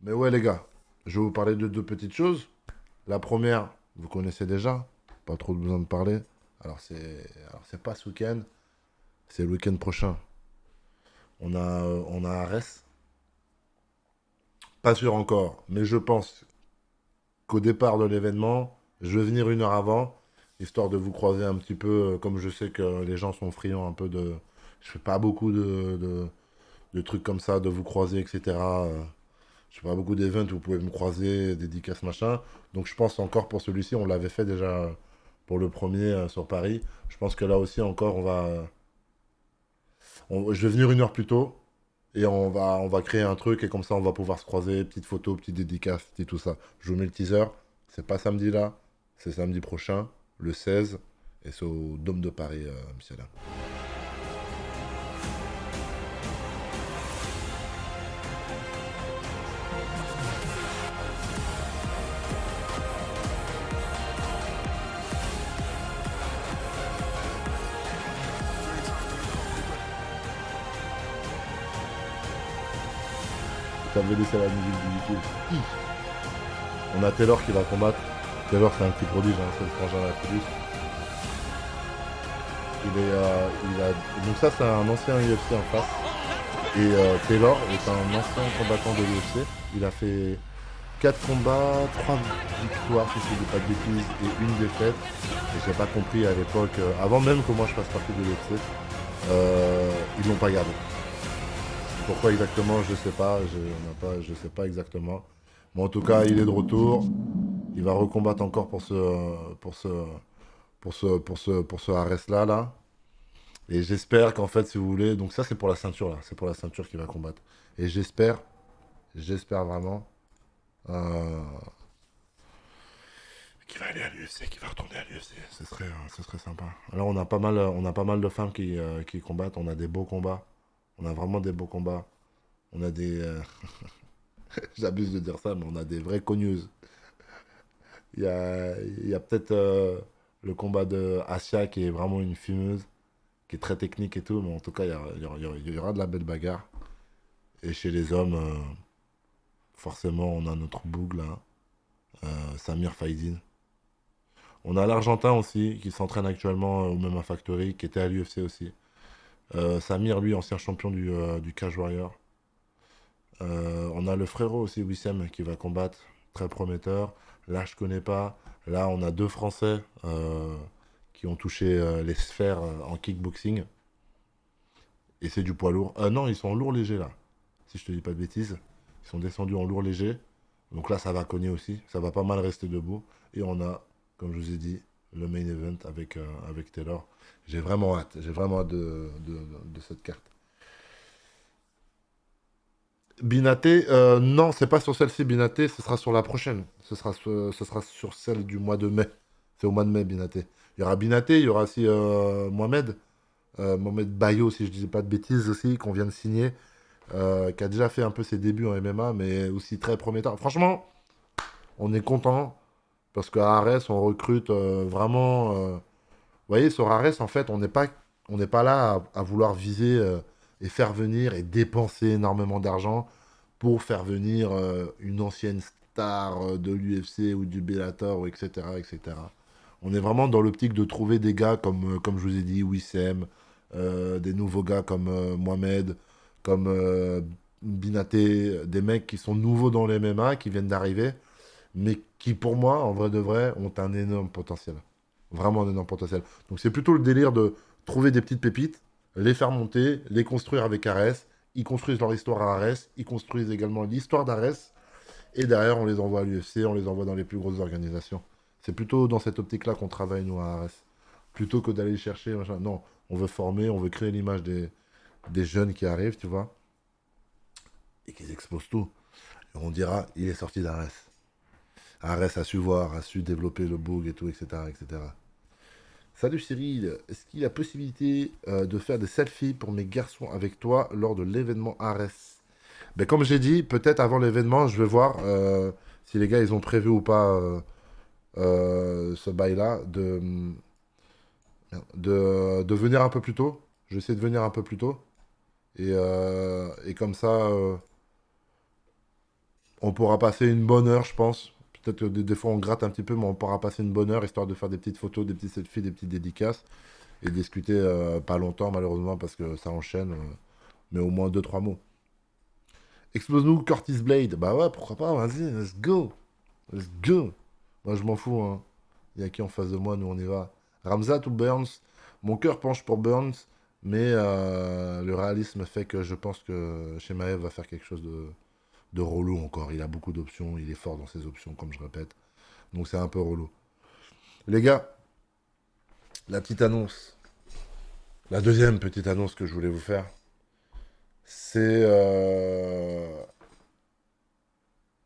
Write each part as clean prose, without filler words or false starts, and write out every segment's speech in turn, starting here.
Mais ouais, les gars, je vais vous parler de deux petites choses. La première, vous connaissez déjà, pas trop besoin de parler. Alors c'est pas ce week-end, c'est le week-end prochain. On a Arès, pas sûr encore, mais je pense qu'au départ de l'événement, je vais venir une heure avant, histoire de vous croiser un petit peu, comme je sais que les gens sont friands un peu de... Je fais pas beaucoup de trucs comme ça, de vous croiser, etc. Je fais pas beaucoup d'events où vous pouvez me croiser, dédicaces, machin. Donc je pense encore pour celui-ci, on l'avait fait déjà pour le premier sur Paris. Je pense que là aussi encore, je vais venir une heure plus tôt et on va créer un truc et comme ça on va pouvoir se croiser, petite photo, petite dédicace, petit tout ça. Je vous mets le teaser. C'est pas samedi là, c'est samedi prochain, le 16, et c'est au Dôme de Paris, monsieur là. Ça veut laisser la musique du YouTube. On a Taylor qui va combattre. Taylor, c'est un petit prodige, hein, c'est le frangin d'Aphilus. Donc ça, c'est un ancien UFC en face. Et Taylor est un ancien combattant de l'UFC. Il a fait 4 combats, 3 victoires, si je ne dis pas de bêtises, et une défaite. Et j'ai pas compris à l'époque, avant même que moi je fasse partie de l'UFC, ils l'ont pas gardé. Pourquoi exactement, je sais pas, je sais pas exactement. Mais en tout cas, il est de retour. Il va recombattre encore pour ce Ares là. Et j'espère qu'en fait, si vous voulez, donc ça c'est pour la ceinture là, c'est pour la ceinture qu'il va combattre. Et j'espère vraiment euh, qu'il va aller à l'UFC, qu'il va retourner à l'UFC. Ce serait sympa. Alors on a pas mal de femmes qui combattent, on a des beaux combats, on a vraiment des beaux combats. On a des, j'abuse de dire ça, mais on a des vraies cogneuses. Il y a peut-être le combat de Asia qui est vraiment une fumeuse, qui est très technique et tout, mais en tout cas il y aura de la belle bagarre. Et chez les hommes, forcément, on a notre boug là, Samir Faidin. On a l'Argentin aussi, qui s'entraîne actuellement au MMA Factory, qui était à l'UFC aussi. Samir, lui, ancien champion du Cage Warrior. On a le frérot aussi, Wissem, qui va combattre, très prometteur. Là, je connais pas. Là, on a deux Français qui ont touché les sphères en kickboxing. Et c'est du poids lourd. Non, ils sont en lourd léger là. Si je te dis pas de bêtises. Ils sont descendus en lourd léger. Donc là, ça va cogner aussi. Ça va pas mal rester debout. Et on a, comme je vous ai dit, le main event avec Taylor. J'ai vraiment hâte. J'ai vraiment hâte de cette carte. Binaté, non, c'est pas sur celle-ci, Binaté. Ce sera sur la prochaine. Ce sera sur celle du mois de mai. C'est au mois de mai, Binaté. Il y aura Binaté, il y aura aussi Mohamed. Mohamed Bayo, si je dis pas de bêtises aussi, qu'on vient de signer. Qui a déjà fait un peu ses débuts en MMA, mais aussi très prometteur. Franchement, on est content parce qu'à Arès, on recrute vraiment. Vous voyez, sur Arès, en fait, on n'est pas là à vouloir viser et faire venir et dépenser énormément d'argent pour faire venir une ancienne star de l'UFC ou du Bellator, ou etc., etc. On est vraiment dans l'optique de trouver des gars comme je vous ai dit, Wissem, des nouveaux gars comme Mohamed, comme Binaté, des mecs qui sont nouveaux dans les MMA, qui viennent d'arriver, mais qui, pour moi, en vrai de vrai, ont un énorme potentiel. Vraiment un énorme potentiel. Donc c'est plutôt le délire de trouver des petites pépites, les faire monter, les construire avec Arès. Ils construisent leur histoire à Arès, ils construisent également l'histoire d'Arès, et derrière, on les envoie à l'UFC, on les envoie dans les plus grosses organisations. C'est plutôt dans cette optique-là qu'on travaille, nous, à Arès. Plutôt que d'aller chercher, machin. Non, on veut former, on veut créer l'image des jeunes qui arrivent, tu vois, et qu'ils exposent tout. Et on dira, il est sorti d'Arès. Arès a su voir, a su développer le boug et tout, etc., etc. Salut Cyril, est-ce qu'il y a possibilité de faire des selfies pour mes garçons avec toi lors de l'événement Arès? Ben, comme j'ai dit, peut-être avant l'événement, je vais voir si les gars ils ont prévu ou pas ce bail-là de venir un peu plus tôt. Je vais essayer de venir un peu plus tôt. Et comme ça, On pourra passer une bonne heure, je pense. Peut-être que des fois on gratte un petit peu, mais on pourra passer une bonne heure histoire de faire des petites photos, des petits selfies, des petites dédicaces et discuter pas longtemps malheureusement parce que ça enchaîne, mais au moins deux trois mots. Explose-nous Curtis Blade. Bah ouais, pourquoi pas, vas-y, let's go. Let's go. Moi je m'en fous, hein. Il y a qui en face de moi, nous on y va. Ramzat ou Burns? Mon cœur penche pour Burns, mais le réalisme fait que je pense que Shemaev va faire quelque chose de relou encore. Il a beaucoup d'options, il est fort dans ses options, comme je répète. Donc c'est un peu relou. Les gars, la petite annonce. La deuxième petite annonce que je voulais vous faire, c'est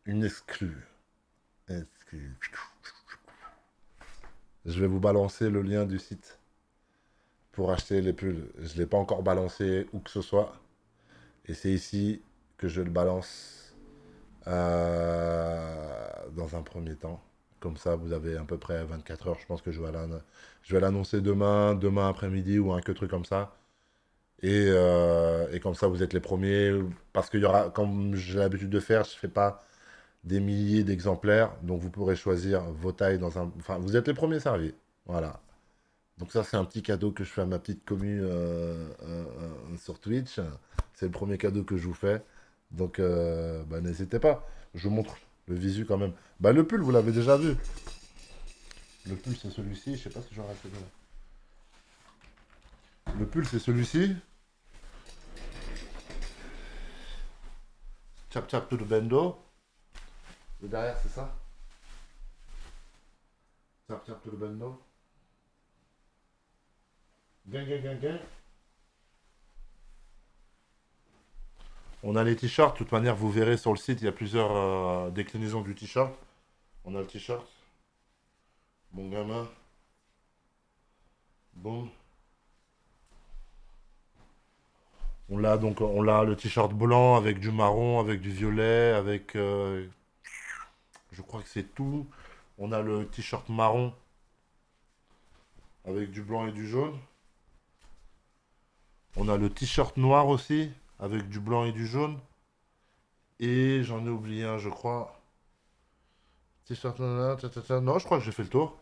une exclue. Exclue. Je vais vous balancer le lien du site pour acheter les pulls. Je ne l'ai pas encore balancé où que ce soit. Et c'est ici que je le balance dans un premier temps. Comme ça, vous avez à peu près 24 heures. Je pense que je vais l'annoncer demain après-midi ou un que truc comme ça. Et comme ça, vous êtes les premiers. Parce qu'il y aura, comme j'ai l'habitude de faire, je ne fais pas des milliers d'exemplaires. Donc vous pourrez choisir vos tailles dans un. Enfin, vous êtes les premiers servis. Voilà. Donc ça, c'est un petit cadeau que je fais à ma petite commu sur Twitch. C'est le premier cadeau que je vous fais. Donc, bah, n'hésitez pas. Je vous montre le visu quand même. Bah, le pull, vous l'avez déjà vu. Le pull, c'est celui-ci. Je sais pas si j'aurai assez de... Le pull, c'est celui-ci. Chap chap to the bendo. Le derrière, c'est ça. Chap chap to the bendo. Gang, gang, gang, gang. On a les t-shirts. De toute manière, vous verrez sur le site, il y a plusieurs déclinaisons du t-shirt. On a le t-shirt. Bon gamin. Bon. On l'a le t-shirt blanc avec du marron, avec du violet, avec je crois que c'est tout. On a le t-shirt marron avec du blanc et du jaune. On a le t-shirt noir aussi avec du blanc et du jaune. Et j'en ai oublié un, je crois. T-shirt non, je crois que j'ai fait le tour.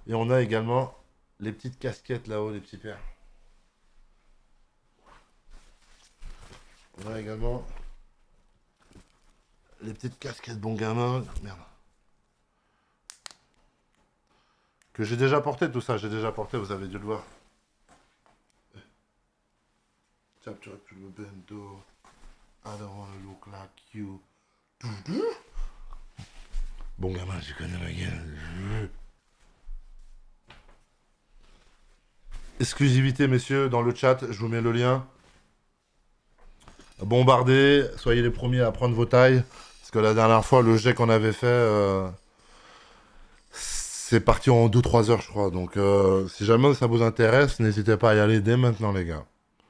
Et on a également les petites casquettes là-haut, les petits pères. On a également les petites casquettes bon gamin. Merde. Que j'ai déjà porté tout ça, j'ai déjà porté, vous avez dû le voir. Chapter to the bendo. I don't wanna look like you. Bon gamin, je connais ma gueule. Exclusivité, messieurs, dans le chat, je vous mets le lien. Bombardez, soyez les premiers à prendre vos tailles. Parce que la dernière fois, le jet qu'on avait fait, c'est parti en 2-3 heures, je crois. Donc, si jamais ça vous intéresse, n'hésitez pas à y aller dès maintenant, les gars.